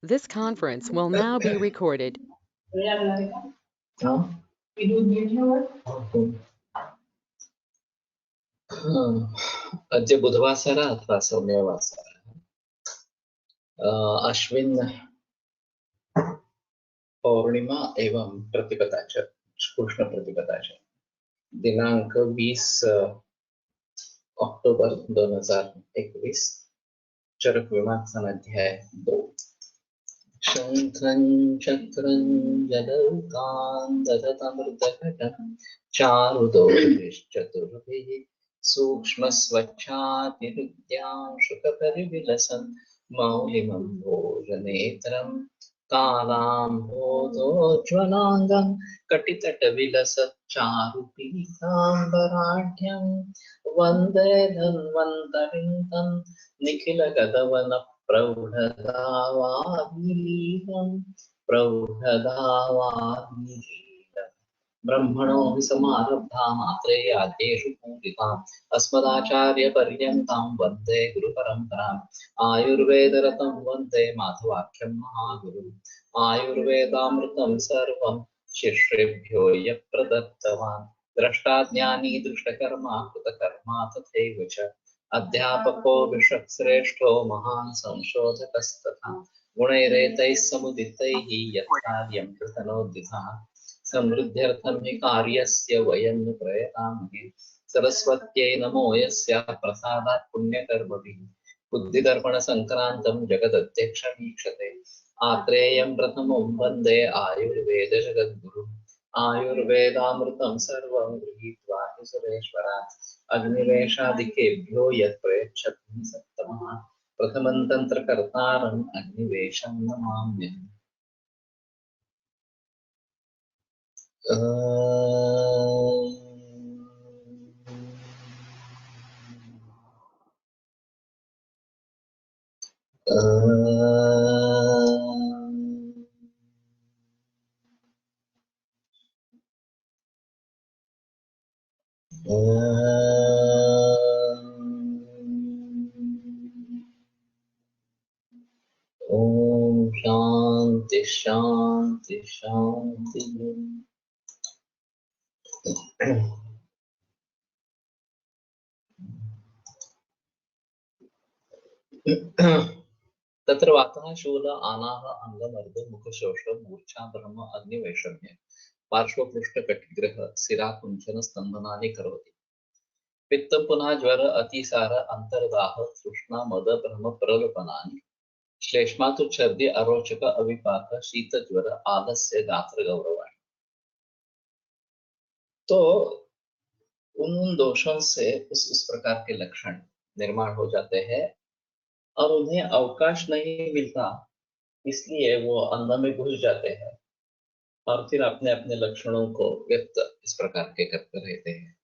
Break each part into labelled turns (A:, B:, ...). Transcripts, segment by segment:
A: This conference will now be recorded.
B: अद्य बुधवासर अथवा सौम्यवासर अश्विन पौर्णिमा एवं प्रतिपदा च कृष्ण प्रतिपदा च दिनांक 20 अक्टोबर 2021 चरक विमासन अध्याय 2 शंखं चक्रं जलौकान्दतमृतघटं चारुदोषश्चतुर्भिः सूक्ष्मस्वच्छातिरुद्यांशुकपरिविलसन् मौलिमं भोजनेत्रं कालाम्भोधोज्ज्वलाङ्गं कटितटविलसच्चारुपीताम्बराढ्यं वन्दे धन्वन्तरिं तं निखिलगतवनः प्रौढदावाग्निरीलं ब्रह्मणो हि समारब्धाम् आत्रेयाद्येषु पूजिताम् अस्मदाचार्यपर्यन्तां वन्दे गुरुपरम्पराम् आयुर्वेदरतं वन्दे माधवाख्यं महागुरुम् आयुर्वेदामृतं सर्वं शिष्येभ्यो यः प्रदत्तवान् द्रष्टाज्ञानी दृष्टकर्मा कृतकर्मा तथैव च अध्यापको विश्वश्रेष्ठो महान् संशोधकस्तथा गुणैरेतैः समुदितैः यत्कार्यं कृतनोद्दितः समृद्ध्यर्थं हि कार्यस्य वयं नु प्रयतामहे सरस्वत्यै नमो यस्याः प्रसादात् पुण्यकर्मभिः बुद्धिदर्पणसङ्क्रान्तं जगदध्यक्षमीक्षते आत्रेयं प्रथमं वन्दे आयुर्वेदजगद्गुरुम् आयुर्वेदामृतं सर्वं गृहीत्वा हि सुरेश्वरात् अग्निवेशादिकेभ्यो यत् प्रयच्छति सप्तमः प्रथमं तन्त्रकर्तारम् अग्निवेशं नमाम्यहम्। ओम शांति शांति शांति। तत्र वातः शूल आनाह अंगमर्द मुखशोष मूर्छा ब्रह्म अग्निवैषम्य पार्श्वपृष्ठकटिग्रह शिराकुंचन स्तंभनानि करोति। पित्तं पुनः ज्वर अतिसार अंतर्दाह तृष्णा मद ब्रह्म प्रलोभनानि श्लेष्मा तो छर्दि अरोचक अविपाक शीत ज्वर आलस्य गात्र गौरवाणी। तो उन दोषों से उस प्रकार के लक्षण निर्माण हो जाते हैं और उन्हें अवकाश नहीं मिलता, इसलिए वो अंदर में घुस जाते हैं और फिर अपने अपने लक्षणों को व्यक्त इस प्रकार के करते रहते हैं।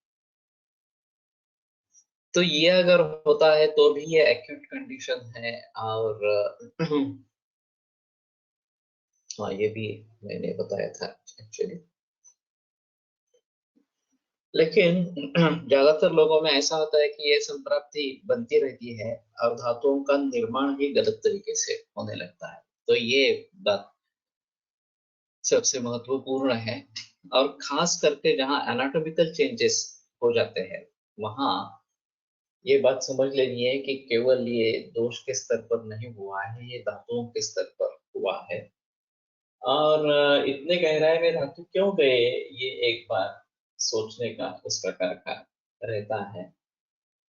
B: तो ये अगर होता है तो भी ये एक्यूट कंडीशन है। और हाँ, ये भी मैंने बताया था एक्चुअली। लेकिन ज्यादातर लोगों में ऐसा होता है कि ये संप्राप्ति बनती रहती है और धातुओं का निर्माण ही गलत तरीके से होने लगता है। तो ये बात सबसे महत्वपूर्ण है। और खास करके जहाँ एनाटॉमिकल चेंजेस हो जाते हैं वहाँ ये बात समझ लेनी है कि केवल ये दोष के स्तर पर नहीं हुआ है, ये धातुओं के स्तर पर हुआ है। और इतने गहराई में धातु क्यों गए, ये एक बार सोचने का इस प्रकार का रहता है।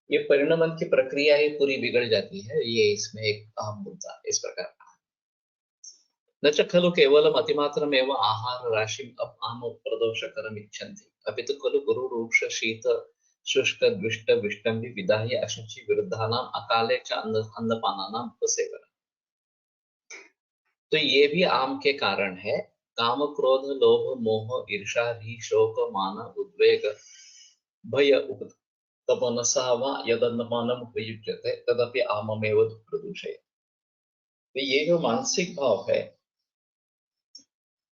B: ये परिणमन की प्रक्रिया ही पूरी बिगड़ जाती है। ये इसमें एक अहम मुद्दा इस प्रकार का। न च खलु केवलम् अतिमात्रमेव आहार राशिम् आमोप्रदोषकरम् इच्छन्ति, अपि तु खलु गुरुरूक्ष शीत शुष्क द्विष्ट विष्टम्भि विदाह्य अशुचि विरुद्धानाम् अकाले च अन्नपानानाम् उपसेवनम्। तो ये भी आम के कारण है। काम क्रोध लोभ मोह ईर्षा री शोक मान उद्वेग भय तपनसा वा यदन्नपानम् उपयुज्यते तदपि आममेव प्रदूषयति। तो ये जो मानसिक भाव है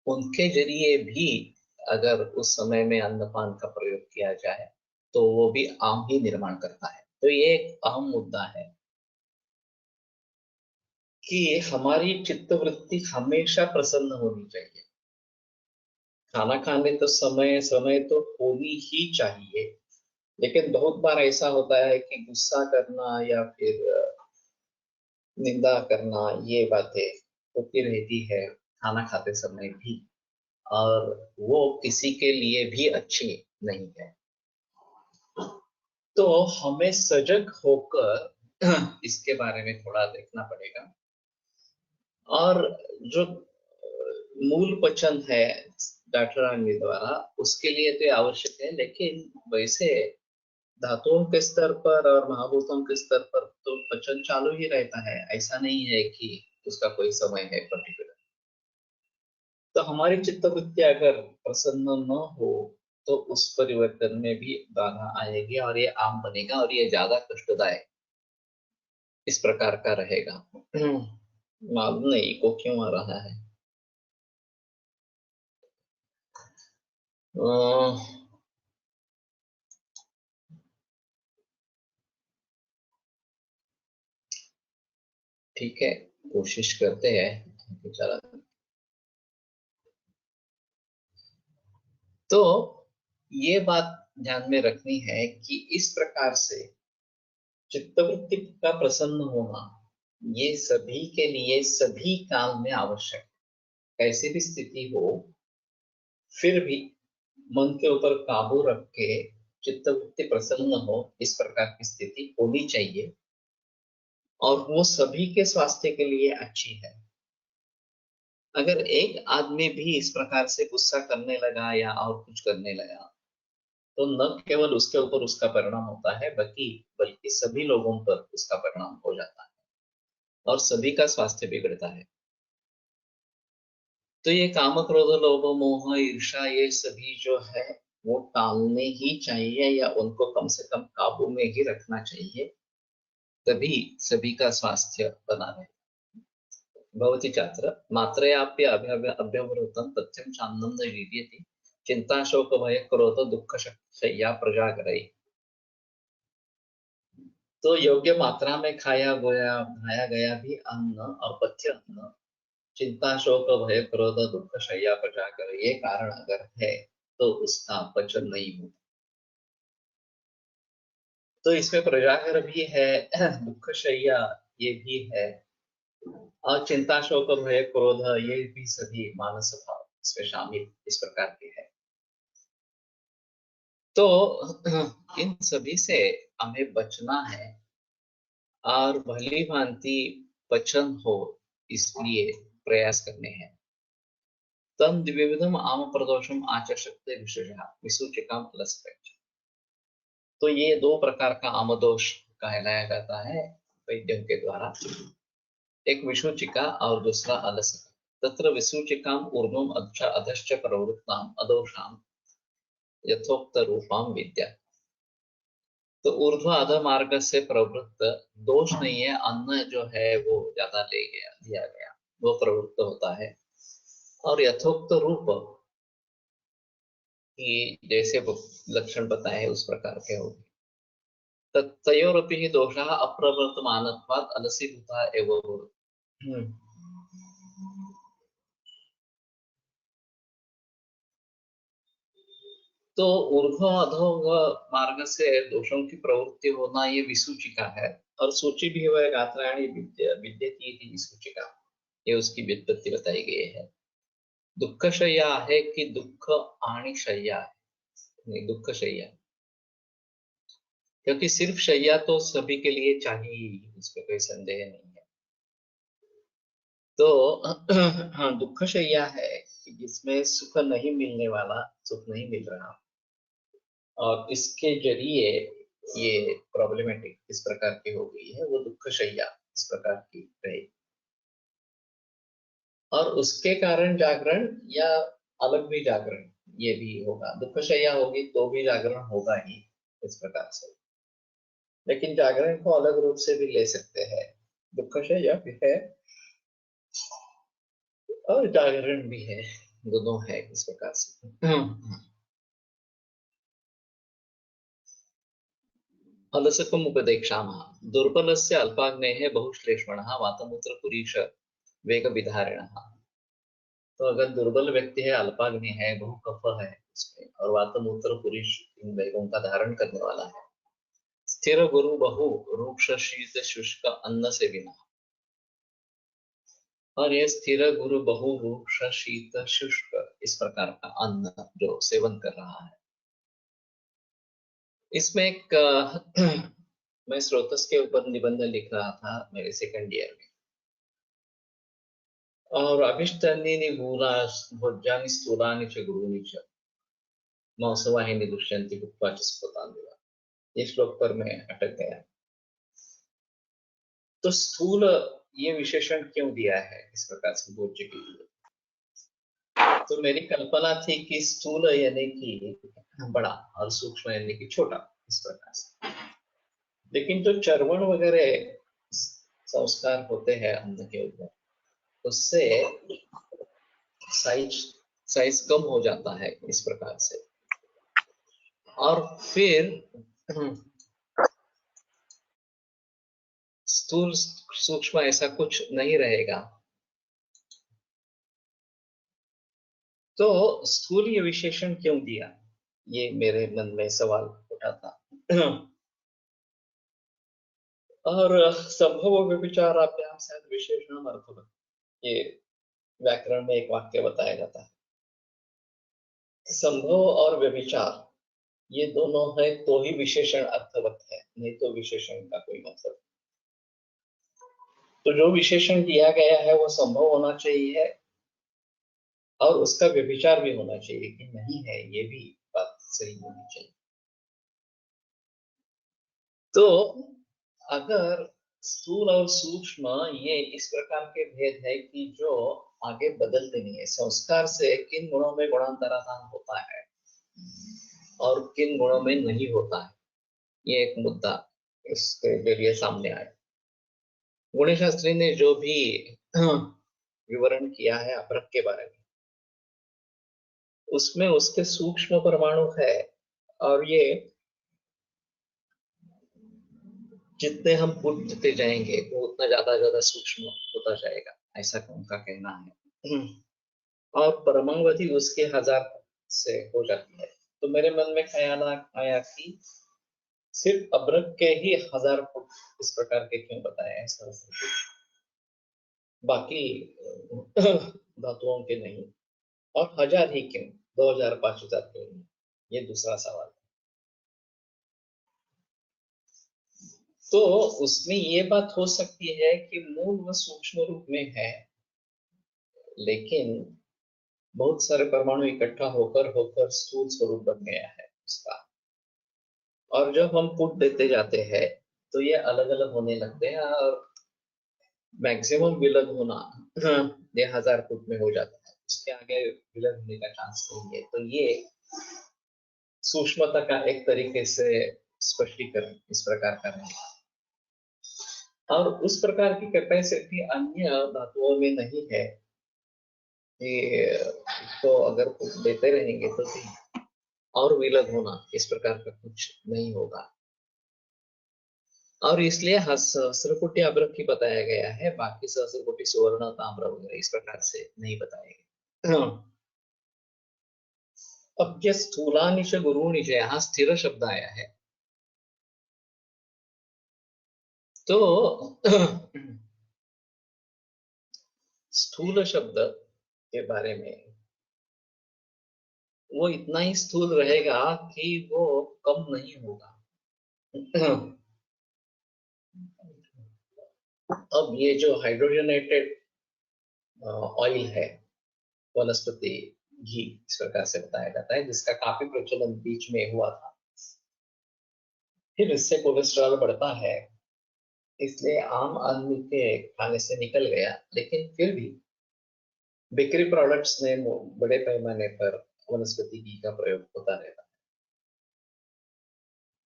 B: उनके जरिए भी अगर उस समय में अन्नपान का प्रयोग किया जाए तो वो भी आम ही निर्माण करता है। तो ये एक अहम मुद्दा है कि हमारी चित्तवृत्ति हमेशा प्रसन्न होनी चाहिए। खाना खाने तो समय समय तो होनी ही चाहिए, लेकिन बहुत बार ऐसा होता है कि गुस्सा करना या फिर निंदा करना, ये बातें होती रहती है खाना खाते समय भी, और वो किसी के लिए भी अच्छी नहीं है। तो हमें सजग होकर इसके बारे में थोड़ा देखना पड़ेगा। और जो मूल वचन है डॉक्टर आंगे द्वारा, उसके लिए तो ये आवश्यक है, लेकिन वैसे धातुओं के स्तर पर और महाभूतों के स्तर पर तो वचन चालू ही रहता है। ऐसा नहीं है कि उसका कोई समय है पर्टिकुलर। तो हमारी चित्तवृत्ति अगर प्रसन्न न हो तो उस परिवर्तन में भी बाधा आएगी और ये आम बनेगा और ये ज्यादा कष्टदायक इस प्रकार का रहेगा। मालूम नहीं को क्यों आ रहा है। ठीक है, कोशिश करते हैं चला। तो ये बात ध्यान में रखनी है कि इस प्रकार से चित्तवृत्ति का प्रसन्न होना ये सभी के लिए सभी काल में आवश्यक है। कैसी भी स्थिति हो, फिर भी मन के ऊपर काबू रख के चित्तवृत्ति प्रसन्न हो, इस प्रकार की स्थिति होनी चाहिए, और वो सभी के स्वास्थ्य के लिए अच्छी है। अगर एक आदमी भी इस प्रकार से गुस्सा करने लगा या और कुछ करने लगा, तो न केवल उसके ऊपर उसका परिणाम होता है, बल्कि सभी लोगों पर उसका परिणाम हो जाता है और सभी का स्वास्थ्य बिगड़ता है। तो ये काम, क्रोध, लोभ, मोह, ईर्ष्या, ये सभी जो है वो टालने ही चाहिए, या उनको कम से कम काबू में ही रखना चाहिए, तभी सभी का स्वास्थ्य बना रहे। भवती छात्र मात्रयाप्य अभ्यवृतं तथ्यं चान्नं न विद्यते चिंता शोक भय क्रोध दुख शय्या प्रजागरै। तो योग्य मात्रा में खाया गया भी अन्न और पथ्य अन्न चिंता शोक भय क्रोध दुख शय्या प्रजागर, ये कारण अगर है तो उसका पचन नहीं होता। तो इसमें प्रजागर भी है, दुख शय्या ये भी है, और चिंता शोक भय क्रोध ये भी सभी मानस भाव इसमें शामिल इस प्रकार के है। तो इन सभी से हमें बचना है और भली भांति पचन हो, इसलिए प्रयास करने हैं। तम द्विविधम आम प्रदोषम आचशक्ति विशेषः विसूचिकाम अलसपेच। तो ये दो प्रकार का आमदोष कहलाया जाता है वैद्यों के द्वारा, एक विसूचिका और दूसरा अलसता। तत्र विसूचिकाम ऊर्ध्वम अधश्च प्रवृत्ताम अदोषाम यथोक्त रूपाम विद्या। तो ऊर्ध्व अध मार्ग से प्रवृत्त दोष नहीं है, अन्न जो है वो ज्यादा दिया गया वो प्रवृत्त होता है, और यथोक्त रूप की जैसे लक्षण बताए उस प्रकार के होंगे। तयोरपि हि दोषः अप्रवर्तमानत्वात् अलसीभूता एव भवति। तो ऊर्ध्व अधो मार्ग से दोषों की प्रवृत्ति होना ये विसूचिका है, और सूची भी हुआ गात्राणी विद्यति इति विसूचिका, ये उसकी व्युत्पत्ति बताई गई है। दुख शय्या है कि दुख आणि शय्या है, नहीं दुख शय्या, क्योंकि सिर्फ शय्या तो सभी के लिए चाहिए, इसमें कोई संदेह नहीं है। तो हाँ, दुख शय्या है कि जिसमें सुख नहीं मिलने वाला, सुख नहीं मिल रहा, और इसके जरिए ये प्रॉब्लमेटिक इस प्रकार की हो गई है, वो दुख शय्या इस प्रकार की रही, और उसके कारण जागरण या अलग भी जागरण ये भी होगा। दुख शय्या होगी तो भी जागरण होगा ही इस प्रकार से, लेकिन जागरण को अलग रूप से भी ले सकते हैं। दुख शय्या भी है और जागरण भी है, दोनों है इस प्रकार से। अलसकम् उपदेक्षामः दुर्बलस्य अल्पाग्नेः बहुश्लेष्मणः वातमूत्रपुरीश वेगविधारिणः। तो अगर दुर्बल व्यक्ति है, अल्पाग्नि है, बहु कफ है उसमें और वातमूत्र पुरुष इन वेगों का धारण करने वाला है। स्थिर गुरु बहु रूक्ष शीत शुष्क अन्न से बिना, और ये स्थिर गुरु बहु रूक्ष शीत शुष्क इस प्रकार का अन्न जो सेवन कर रहा है। इसमें एक मैं स्रोतस के ऊपर निबंध लिख रहा था मेरे सेकंड ईयर में, और अभिष्टानि भूला भोज्यानि स्थूलानि च गुरूनि च मौसवाहिनी दुष्यंति भुक्त्वा च स्फुतान्विता। ये श्लोक पर मैं अटक गया। तो स्थूल ये विशेषण क्यों दिया है इस प्रकार से भोज्य के लिए? तो मेरी कल्पना थी कि स्थूल यानी कि बड़ा और सूक्ष्म यानी कि छोटा इस प्रकार से, लेकिन जो चर्वण वगैरह संस्कार होते हैं अन्न के ऊपर, उससे साइज कम हो जाता है इस प्रकार से, और फिर स्थूल सूक्ष्म ऐसा कुछ नहीं रहेगा। तो स्थूल ये विशेषण क्यों दिया, ये मेरे मन में सवाल उठा था। और संभव व्यभिचाराभ्याम से विशेषण अर्थवत्, ये व्याकरण में एक वाक्य बताया जाता है, संभव और व्यभिचार ये दोनों है तो ही विशेषण अर्थवत है, नहीं तो विशेषण का कोई मतलब। तो जो विशेषण दिया गया है वो संभव होना चाहिए और उसका व्यभिचार भी होना चाहिए कि नहीं है, ये भी बात सही होनी चाहिए। तो अगर स्थूल और सूक्ष्म ये इस प्रकार के भेद है कि जो आगे बदलते नहीं है, संस्कार से किन गुणों में गुणांतराधान होता है और किन गुणों में नहीं होता है, ये एक मुद्दा इसके जरिए सामने आया। गुणशास्त्री ने जो भी विवरण किया है अपरक के बारे में, उसमें उसके सूक्ष्म परमाणु है, और ये जितने हम पुट देते जाएंगे वो उतना ज्यादा सूक्ष्म होता जाएगा, ऐसा उनका कहना है। और परमाणुवधि उसके 1000 से हो जाती है। तो मेरे मन में ख्याल आया कि सिर्फ अब्रक के ही 1000 फुट इस प्रकार के क्यों बताए हैं, बाकी धातुओं के नहीं, और 1000 ही क्यों, 2000 5000 क्यों नहीं, ये दूसरा सवाल। तो उसमें ये बात हो सकती है कि मूल व सूक्ष्म रूप में है, लेकिन बहुत सारे परमाणु इकट्ठा होकर होकर स्थूल स्वरूप बन गया है उसका, और जब हम पुट देते जाते हैं तो ये अलग अलग होने लगते हैं, और मैक्सिमम विलग होना ये 1000 फुट में हो जाता है, उसके आगे विलग होने का चांस नहीं है। तो ये सूक्ष्मता का एक तरीके से स्पष्टीकरण इस प्रकार का है, और उस प्रकार की कैपेसिटी अन्य धातुओं में नहीं है कि तो अगर कुछ देते रहेंगे तो भी और विलग होना इस प्रकार का कुछ नहीं होगा, और इसलिए सहस्रकोटि अब्रक ही बताया गया है, बाकी सहस्रकोटि सुवर्ण ताम्र वगैरह इस प्रकार से नहीं बताया गया। अब ये स्थूलानि च गुरूणि च, यहाँ स्थिर शब्द आया है, तो स्थूल शब्द के बारे में वो इतना ही स्थूल रहेगा कि वो कम नहीं होगा। अब ये जो हाइड्रोजनेटेड ऑयल है, वनस्पति घी इस प्रकार से बताया जाता है, जिसका काफी प्रचलन बीच में हुआ था, फिर इससे कोलेस्ट्रॉल बढ़ता है, इसलिए आम आदमी के खाने से निकल गया, लेकिन फिर भी बेकरी प्रोडक्ट्स में बड़े पैमाने पर वनस्पति घी का प्रयोग होता रहता है।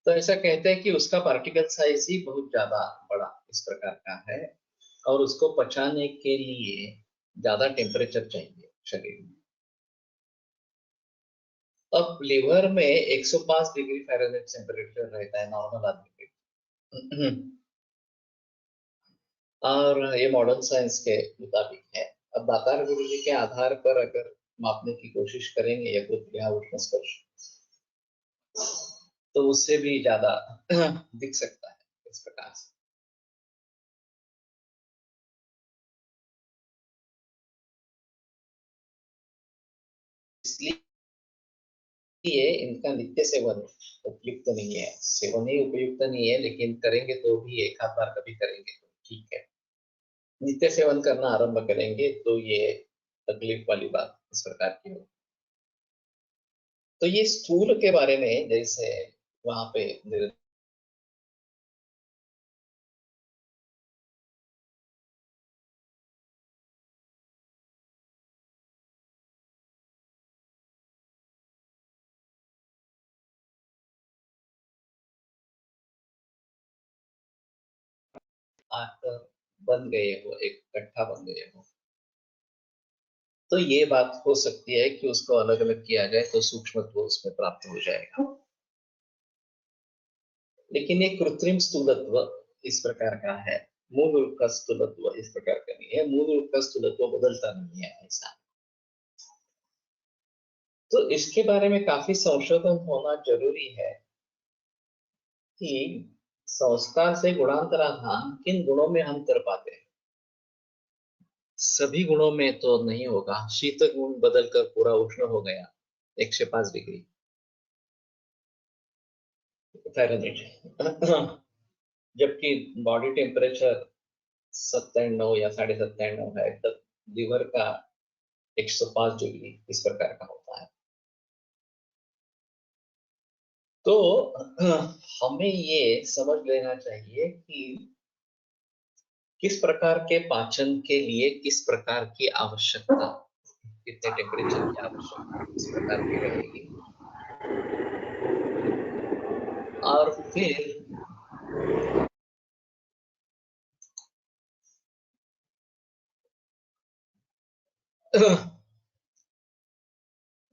B: तो ऐसा कहते हैं कि उसका पार्टिकल साइज ही बहुत ज्यादा बड़ा इस प्रकार का है, और उसको पचाने के लिए ज्यादा टेम्परेचर चाहिए शरीर में। अब लीवर में 105 डिग्री फ़ारेनहाइट टेम्परेचर रहता है नॉर्मल आदमी के, और ये मॉडर्न साइंस के मुताबिक है। अब दातार गुरु जी के आधार पर अगर मापने की कोशिश करेंगे यकृत या उष्ण स्पर्श, तो उससे भी ज्यादा दिख सकता है इस प्रकार से। इसलिए इनका नित्य सेवन उपयुक्त नहीं है। सेवन ही उपयुक्त नहीं है, लेकिन करेंगे तो भी एक आध बार कभी करेंगे तो ठीक है। नित्य सेवन करना आरंभ करेंगे तो ये तकलीफ वाली बात इस प्रकार की हो। तो ये स्थूल के बारे में जैसे वहां पे आकर बन गए हो, एक कट्ठा बन गए हो, तो ये बात हो सकती है कि उसको अलग अलग किया जाए तो सूक्ष्मत्व उसमें प्राप्त हो जाएगा। लेकिन ये कृत्रिम स्थूलत्व इस प्रकार का है, मूल रूप का स्थूलत्व इस प्रकार का नहीं है। मूल रूप का स्थूलत्व बदलता नहीं है ऐसा। तो इसके बारे में काफी संशोधन होना जरूरी है कि संस्कार से गुणांतराधान किन गुणों में हम कर पाते हैं। सभी गुणों में तो नहीं होगा। शीत गुण बदलकर पूरा उष्ण हो गया 105 डिग्री फ़ारेनहाइट, जबकि बॉडी टेम्परेचर 97 या 97.5 है, तब लीवर का 105 डिग्री इस प्रकार का होता है। तो हमें ये समझ लेना चाहिए कि किस प्रकार के पाचन के लिए किस प्रकार की आवश्यकता, कितने टेम्परेचर की आवश्यकता इस प्रकार की रहेगी। और फिर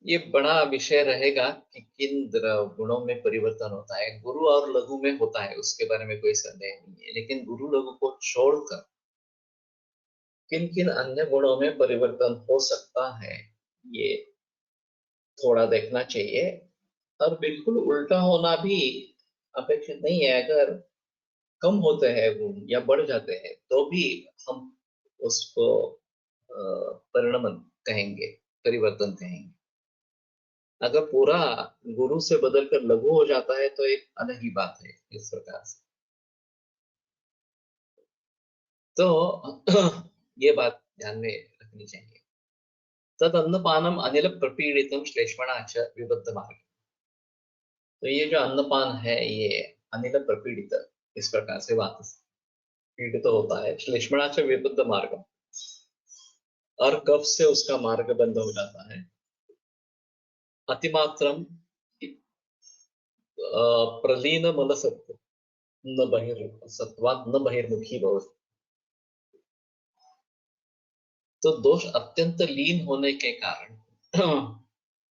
B: ये बड़ा विषय रहेगा कि किन गुणों में परिवर्तन होता है। गुरु और लघु में होता है, उसके बारे में कोई संदेह नहीं है, लेकिन गुरु लघु को छोड़कर किन किन अन्य गुणों में परिवर्तन हो सकता है, ये थोड़ा देखना चाहिए। और बिल्कुल उल्टा होना भी अपेक्षित नहीं है। अगर कम होते हैं गुण या बढ़ जाते हैं तो भी हम उसको परिणमन कहेंगे, परिवर्तन कहेंगे। अगर पूरा गुरु से बदलकर लघु हो जाता है तो एक अलग ही बात है इस प्रकार से। तो ये बात ध्यान में रखनी चाहिए। तद अन्नपानम अनिल प्रपीड़ितम श्लेष्मणाच विबद्ध मार्ग। तो ये जो अन्नपान है ये अनिल प्रपीड़ित इस प्रकार से बात पीड़ित होता है। श्लेष्मणाच विबद्ध मार्ग, और कफ से उसका मार्ग बंद हो जाता है। अतिमात्रम प्रलीन मलसत्व न बहिर्सत्वात् न बहिर्मुखी भवति। तो दोष अत्यंत लीन होने के कारण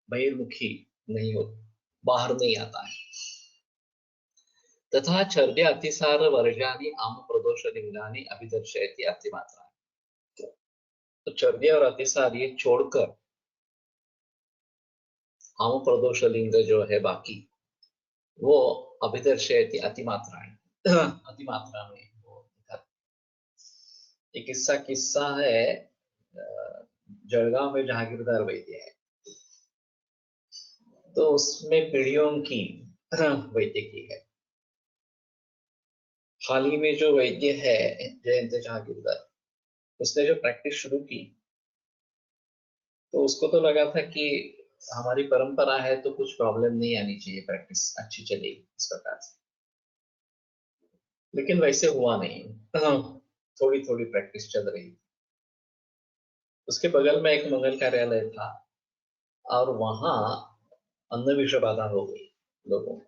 B: बहिर्मुखी नहीं हो, बाहर नहीं आता है। तथा चर्बी अतिसार वर्जानी आम प्रदोष लिंगानी अभिदर्शयति अतिमात्रा। तो चर्बी और अतिसार ये छोड़कर आम प्रदोष लिंग जो है बाकी वो अभिदर्शयति अतिमात्रा अतिमात्रा में वो दिखाते। एक किस्सा है जलगांव में जहांगीरदार वैद्य है, तो उसमें पीढ़ियों की वैद्य की है। हाल ही में जो वैद्य है जयंत जहांगीरदार, उसने जो प्रैक्टिस शुरू की तो उसको तो लगा था कि हमारी परंपरा है तो कुछ प्रॉब्लम नहीं आनी चाहिए, प्रैक्टिस अच्छी चलेगी इस प्रकार से। लेकिन वैसे हुआ नहीं। थोड़ी थोड़ी प्रैक्टिस चल रही थी। उसके बगल में एक मंगल कार्यालय था और वहां अन्न विष बाधा हो गई लोगों को।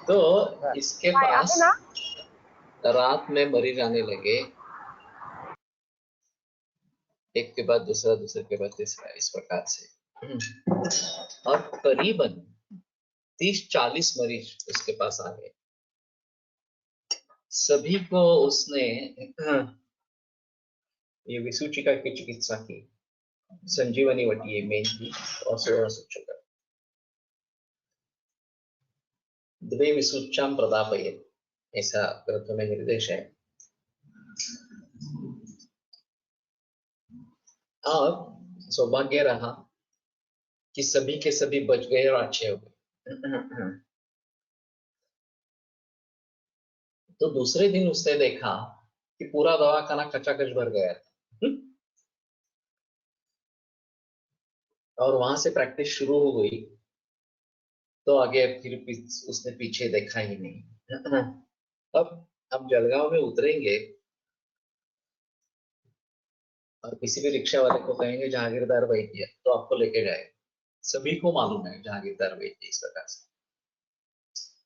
B: तो इसके पास रात में मरीज आने लगे, एक के बाद दूसरा, दूसरे के बाद तीसरा, इस प्रकार से। और करीबन 30-40 मरीज उसके पास आ गए। सभी को उसने ये विसूचिका की चिकित्सा की, संजीवनी वटी ये मेन थी, और सोलह सूचक द्वे विसूचाम प्रदापये, ऐसा ग्रंथ में निर्देश है। और सौभाग्य रहा कि सभी के सभी बच गए और अच्छे हो गए। तो दूसरे दिन उसने देखा कि पूरा दवाखाना खचाखच भर गया था। और वहां से प्रैक्टिस शुरू हो गई। तो आगे फिर उसने पीछे देखा ही नहीं। अब जलगांव में उतरेंगे और किसी भी रिक्शा वाले को कहेंगे जहांगीरदार वैद्य, तो आपको लेके जाए। सभी को मालूम है जहांगीरदार वैद्य इस प्रकार से।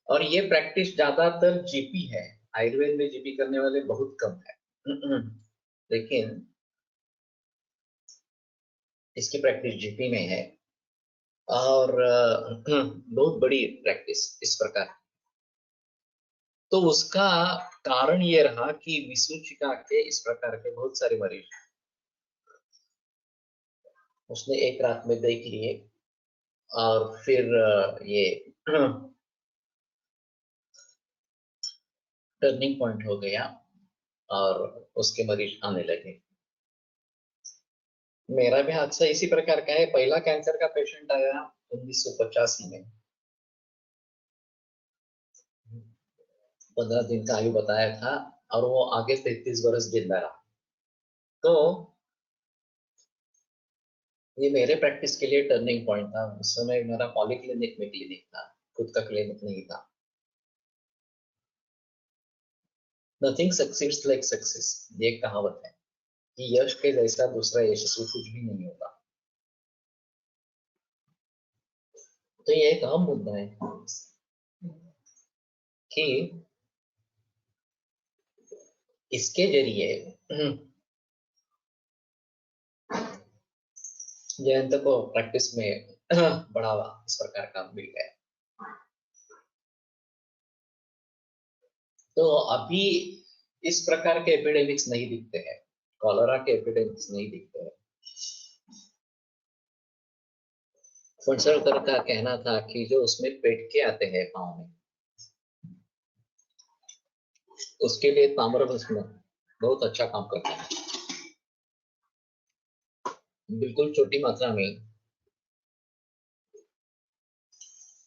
B: और ये प्रैक्टिस ज्यादातर जीपी है, आयुर्वेद में जीपी करने वाले बहुत कम है। लेकिन इसकी प्रैक्टिस जीपी में है, और बहुत बड़ी प्रैक्टिस इस प्रकार। तो उसका कारण ये रहा कि विसूचिका के इस प्रकार के बहुत सारे मरीज उसने एक रात में देख लिए। और फिर ये टर्निंग पॉइंट हो गया और उसके मरीज आने लगे। मेरा भी हादसा इसी प्रकार का है। पहला कैंसर का पेशेंट आया 1985 में, 15 दिन का आयु बताया था, और वो आगे 33 वर्ष जिंदा रहा। तो ये मेरे प्रैक्टिस के लिए टर्निंग पॉइंट था। उस समय मेरा पॉलीक्लिनिक में क्लिनिक था, खुद का क्लिनिक नहीं था। नथिंग सक्सीड्स लाइक सक्सेस, ये एक कहावत है कि यश के जैसा दूसरा यशस्वी कुछ भी नहीं होता। तो ये एक अहम मुद्दा है कि इसके जरिए जयंत को प्रैक्टिस में बढ़ावा इस प्रकार का मिल गया। तो अभी इस प्रकार के एपिडेमिक्स नहीं दिखते हैं, कॉलरा के एपिडेमिक्स नहीं दिखते हैं। फणसलकर का कहना था कि जो उसमें पेट के आते हैं पाँव में, उसके लिए ताम्रभस्म बहुत अच्छा काम करता है। बिल्कुल छोटी मात्रा में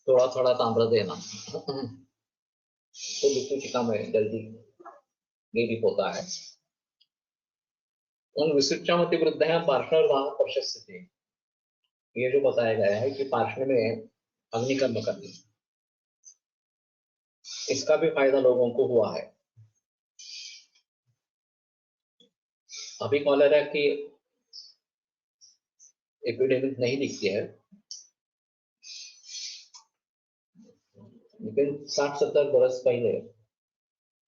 B: थोड़ा थोड़ा ताम्र देना तो विसूचिका में जल्दी निरीप होता है। उन विसूचामति वृद्धायां पार्श्ववाह प्रशस्यते, ये जो बताया गया है कि पार्श्व में अग्निकर्म करनी, इसका भी फायदा लोगों को हुआ है। अभी कॉलेरा की एपिडेमिक नहीं दिखती है, लेकिन 60-70 बरस पहले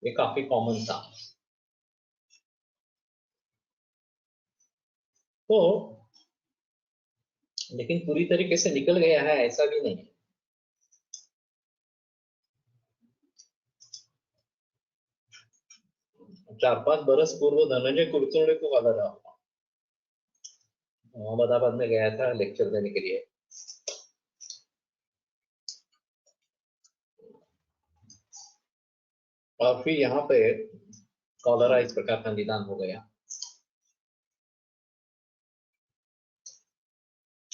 B: ये काफी कॉमन था। तो लेकिन पूरी तरीके से निकल गया है ऐसा भी नहीं है। चार पांच बरस पूर्व धनंजय कुलकर्णी को कॉलेरा हुआ, अहमदाबाद में गया था लेक्चर देने के लिए। और फिर यहाँ पे कॉलेरा इस प्रकार का निदान हो गया।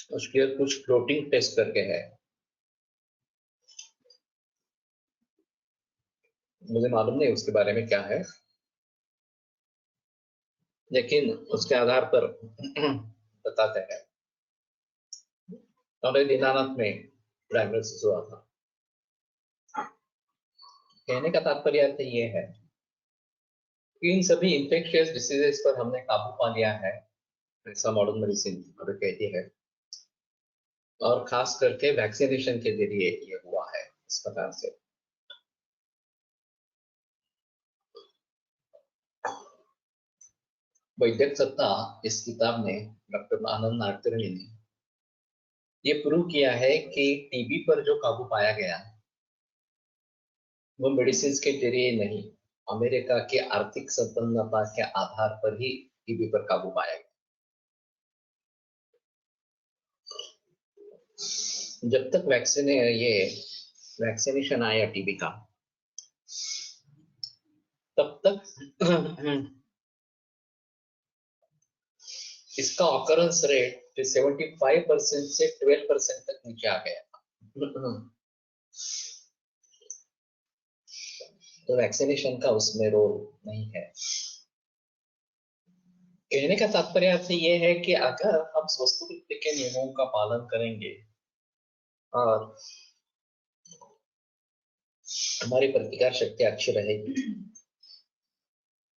B: उसके कुछ फ्लोटिंग टेस्ट करके है, मुझे मालूम नहीं उसके बारे में क्या है, लेकिन उसके आधार पर बताते हैं। और दीनानाथ में डायग्नोसिस हुआ था। कहने का तात्पर्य अर्थ ये है कि इन सभी इंफेक्शियस डिसीजेस पर हमने काबू पा लिया है, ऐसा मॉडर्न मेडिसिन अभी कहती है। और खास करके वैक्सीनेशन के जरिए ये हुआ है इस प्रकार से। वैद्यक सत्ता इस किताब में डॉक्टर आनंद नाडकर्णी ने ये प्रूव किया है कि टीबी पर जो काबू पाया गया वो मेडिसिन के जरिए नहीं, अमेरिका के आर्थिक संपन्नता के आधार पर ही टीबी पर काबू पाया गया। जब तक वैक्सीनेशन आया टीबी का, तब तक इसका ऑकरेंस रेट 75% से 12% तक नीचे आ गया। तो वैक्सीनेशन का उसमें रोल नहीं है। कहने का तात्पर्य से ये है कि अगर हम स्वास्थ्य के नियमों का पालन करेंगे और हमारी प्रतिकार शक्ति अच्छी रहेगी,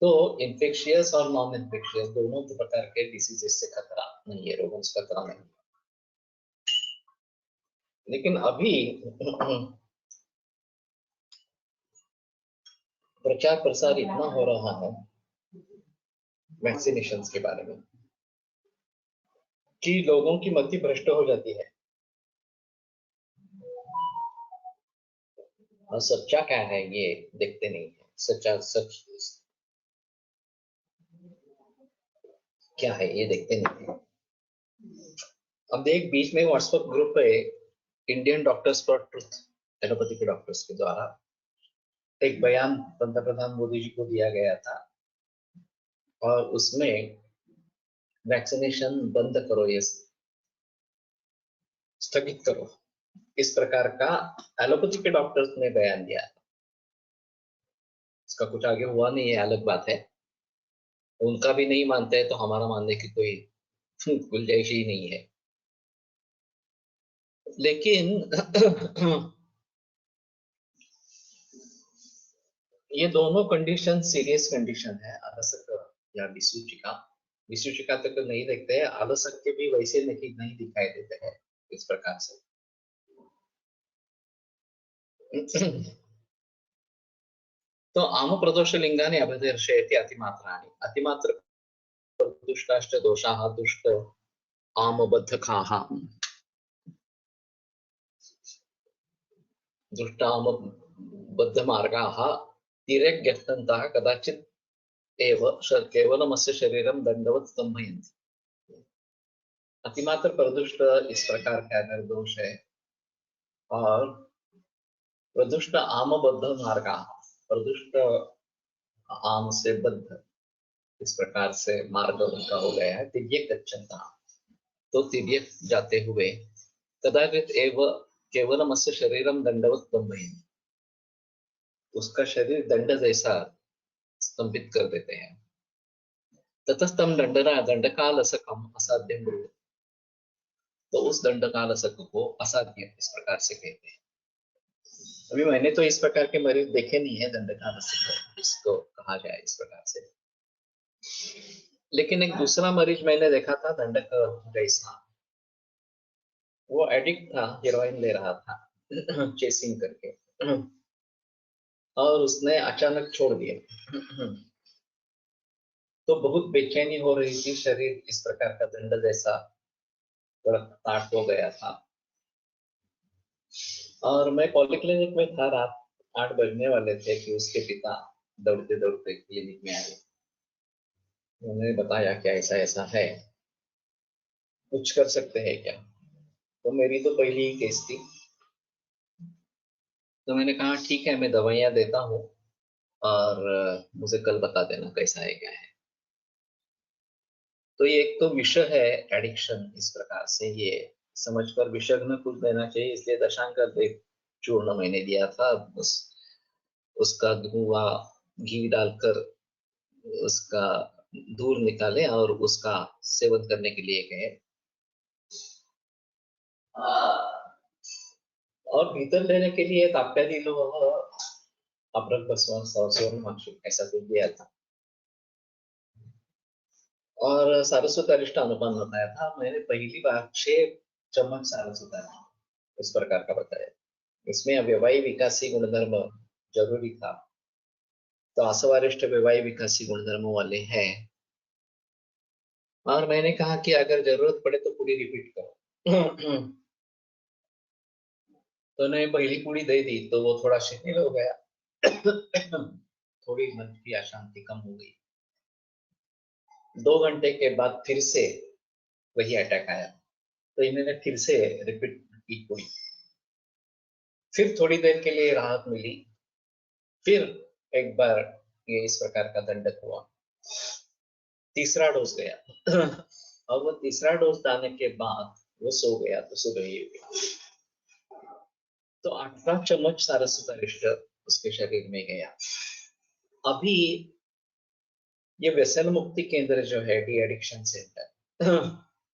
B: तो इन्फेक्शियस और नॉन इन्फेक्शियस दोनों प्रकार के डिसीजेस से खतरा नहीं है, रोगों से खतरा नहीं है। लेकिन अभी प्रचार प्रसार इतना हो रहा है वैक्सीनेशन के बारे में कि लोगों की मति भ्रष्ट हो जाती है। और सच्चा क्या है ये देखते नहीं है। सच क्या है ये देखते नहीं है। अब एक बीच में व्हाट्सएप ग्रुप पे Indian doctors for truth, allopathy के डॉक्टर्स के द्वारा एक बयान पंतप्रधान मोदी जी को दिया गया था और उसमें वैक्सीनेशन बंद करो, ये स्थगित करो, इस प्रकार का एलोपैथी के डॉक्टर्स ने बयान दिया। इसका कुछ आगे हुआ नहीं है, अलग बात है। उनका भी नहीं मानते हैं तो हमारा मानने की कोई गुंजाइश ही नहीं है। लेकिन ये दोनों कंडीशन सीरियस कंडीशन है, आलसक या विसूचिका। विसूचिका तक तो नहीं देखते हैं, आलसक के भी वैसे नहीं दिखाई देते हैं इस प्रकार से। तो आम प्रदोष लिंगाने अभिदर्शयति अतिमात्राणि, अतिमात्र दुष्टाश्च दोषाः दुष्ट आमबद्धकाः, दुष्टामबद्धमार्गाः तिर्यग्यस्तन्तः कदाचित् एव केवलमस्य शरीरं दंडवत् स्तंभयन्ति। अतिमात्र प्रदुष्ट इस प्रकार का अगर दोष है और प्रदुष्ट आमबद्ध मार्ग, प्रदुष्ट आम से बद्ध इस प्रकार से मार्ग उनका हो गया है, तिर्यक गच्छन्ता, तो तिर्यक जाते हुए कदाचित एव केवलमस्य शरीरम दंडवत् स्तंभयन्ति, उसका शरीर दंड जैसा स्तंभित कर देते हैं। ततस्तम दंडकालसकम असाध्य मृग, तो उस दंडकालसक को असाध्य इस प्रकार से कहते हैं। अभी मैंने तो इस प्रकार के मरीज देखे नहीं है दंडकालसक इसको कहा जाए इस प्रकार से, लेकिन एक दूसरा मरीज मैंने देखा था दंडक जैसा। वो एडिक्ट था, हेरोइन ले रहा था चेसिंग करके, और उसने अचानक छोड़ दिया। तो बहुत बेचैनी हो रही थी, शरीर इस प्रकार का दंड जैसा ताट हो गया था। और मैं पॉलिक्लिनिक में था, रात 8 बजने वाले थे कि उसके पिता दौड़ते दौड़ते क्लिनिक में आए। उन्होंने बताया कि ऐसा ऐसा है, कुछ कर सकते हैं क्या। तो मेरी तो पहली ही केस थी, तो मैंने कहा ठीक है मैं दवाइयां देता हूँ और मुझे कल बता देना कैसा है क्या है। तो ये एक तो विषय है एडिक्शन, इस प्रकार से ये समझकर विषय में कुछ देना चाहिए, इसलिए दशांक चूर्ण मैंने दिया था। उसका धुआं घी डालकर उसका दूर निकाले और उसका सेवन करने के लिए कहे। और भीतर लेने के लिए ताप्यादी लोग अप्रक ऐसा कुछ दिया था और सारस्वत अरिष्ट अनुपान बताया था। मैंने पहली बार 6 चम्मच सारस्वत इस प्रकार का बताया। इसमें व्यवाही विकासी गुणधर्म जरूरी था, तो आसवारिष्ट व्यवाही विकासी गुणधर्मों वाले हैं। और मैंने कहा कि अगर जरूरत पड़े तो पूरी रिपीट करो। तो उन्हें पहली पूड़ी दे दी तो वो थोड़ा शिथिल हो गया। थोड़ी मन की अशांति कम हो गई। 2 घंटे के बाद फिर से वही अटैक आया, तो इन्होंने फिर से रिपीट की पूरी। फिर थोड़ी देर के लिए राहत मिली, फिर एक बार ये इस प्रकार का दंडक हुआ। तीसरा डोज गया और वो तीसरा डोज डालने के बाद वो सो गया तो सुबह ही हुई। तो 18 चम्मच सारस्वत अरिष्ट उसके शरीर में गया। अभी ये व्यसन मुक्ति केंद्र जो है, डी एडिक्शन सेंटर,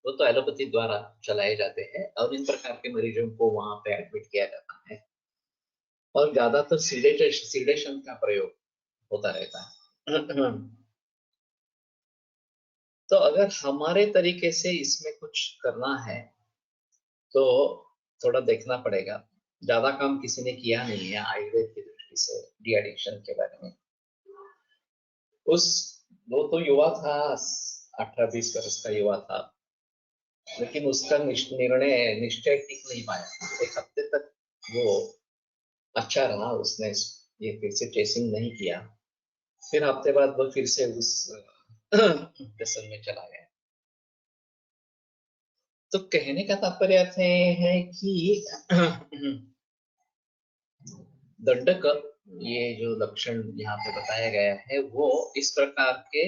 B: वो तो एलोपैथी द्वारा चलाए जाते हैं और इन प्रकार के मरीजों को वहां पे एडमिट किया जाता है और ज्यादातर सीडेशन का प्रयोग होता रहता है। तो अगर हमारे तरीके से इसमें कुछ करना है तो थोड़ा देखना पड़ेगा। ज्यादा काम किसी ने किया नहीं है आयुर्वेद की दृष्टि से डी एडिक्शन के बारे में। उस वो तो युवा था, 18-20 वर्ष का युवा था, लेकिन उसका निर्णय निश्चय टिक नहीं पाया। 1 हफ्ते तक वो अच्छा रहा, उसने ये फिर से चेसिंग नहीं किया। फिर हफ्ते बाद वो फिर से उस व्यसन में चला गया। तो कहने का तात्पर्य अर्थ है कि दंडक, ये जो लक्षण यहाँ पे बताया गया है वो इस प्रकार के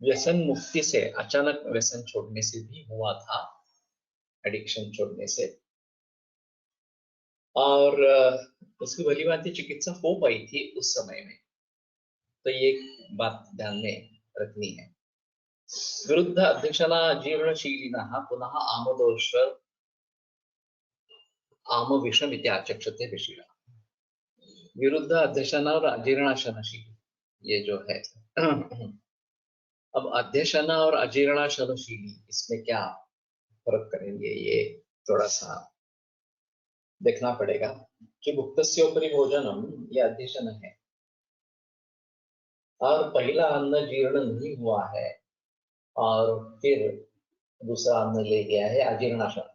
B: व्यसन मुक्ति से, अचानक व्यसन छोड़ने से भी हुआ था, एडिक्शन छोड़ने से। और उसकी भली भांति चिकित्सा हो पाई थी उस समय में। तो ये बात ध्यान में रखनी है। विरुद्ध अध्यक्षना जीर्णशीलिनः पुनः आमदोष आम विषम इत्याचक्षते विषीला। विरुद्ध अध्यक्षना और अजीर्णाशनशील, ये जो है अब अध्यक्षना और अजीर्णाशनशीली, इसमें क्या फर्क करेंगे ये थोड़ा सा देखना पड़ेगा। कि भुक्तस्योपरि भोजनम ये अध्यक्षन है और पहला अन्न जीर्ण नहीं हुआ है और फिर दूसरा अन्न ले गया है अजीर्णाशन।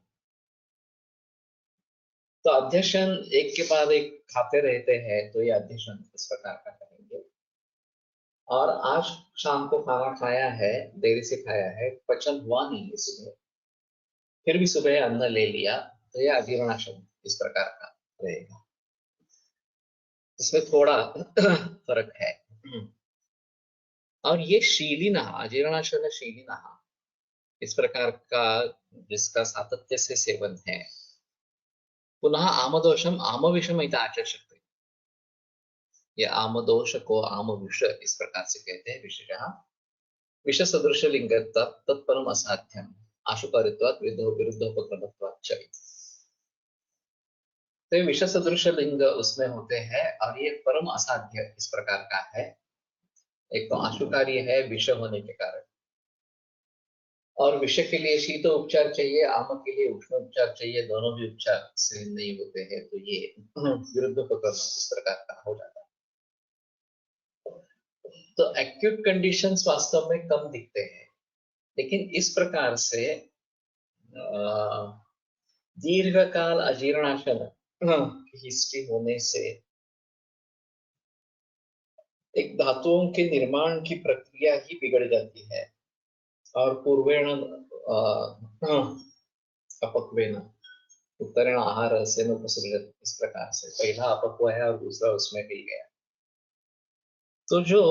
B: तो अध्यक्षन एक के बाद एक खाते रहते हैं, तो ये अध्यक्षन इस प्रकार का करेंगे। और आज शाम को खाना खाया है, देरी से खाया है, पचन हुआ नहीं है सुबह, फिर भी सुबह अन्न ले लिया, तो यह अजीर्णाशन इस प्रकार का रहेगा। इसमें थोड़ा फर्क है। और ये शीलिना, अजीर्णाशन शीलिना, इस प्रकार का जिसका सातत्य से सेवन है, पुनः आमदोषम आम विषम आचर्षते। ये आमदोष को आम विष इस प्रकार से कहते हैं। विषयः विष सदृश लिंग तत्परम असाध्यम आशुकारित्वात् विरुद्धोपक्रमत्वाच्च। तो विष सदृश लिंग उसमें होते हैं और ये परम असाध्य इस प्रकार का है। एक तो आशुकार्य है विष होने के कारण, और विष के लिए शीत उपचार चाहिए, आम के लिए उष्ण उपचार चाहिए, दोनों भी उपचार से नहीं होते हैं, तो ये विरुद्ध उपक्रम इस प्रकार का हो जाता है। तो एक्यूट कंडीशंस वास्तव में कम दिखते हैं, लेकिन इस प्रकार से दीर्घकाल अजीर्णाशन हिस्ट्री होने से एक धातुओं के निर्माण की प्रक्रिया ही बिगड़ जाती है और पूर्वेण अपक्वेन उत्तरेण आहार से उपसर्जन, इस प्रकार से पहला अपक्व है और दूसरा उसमें मिल गया। तो जो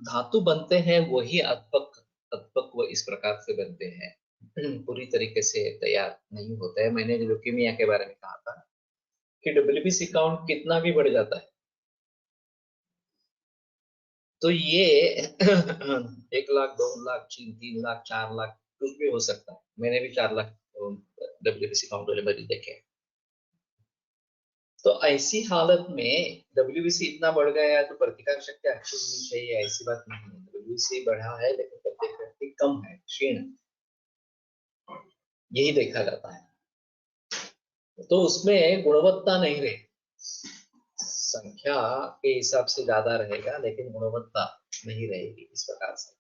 B: धातु बनते हैं वही अपक्व इस प्रकार से बनते हैं, पूरी तरीके से तैयार नहीं होता है। मैंने ल्यूकीमिया के बारे में कहा था कि डब्ल्यूबीसी काउंट कितना भी बढ़ जाता है तो ये 1 लाख 2 लाख 3 लाख 4 लाख कुछ भी हो सकता है। मैंने भी 4 लाख डब्ल्यूबीसी काउंट वाले मरीज देखे। तो ऐसी हालत में डब्ल्यूबीसी इतना बढ़ गया है तो प्रतिकार शक्ति अच्छी होनी चाहिए, ऐसी बात नहीं है। डब्ल्यूबीसी बढ़ा है लेकिन प्रतिकार शक्ति कम है, क्षीण, यही देखा जाता है। तो उसमें गुणवत्ता नहीं रही, संख्या के हिसाब से ज्यादा रहेगा लेकिन गुणवत्ता नहीं रहेगी इस प्रकार से।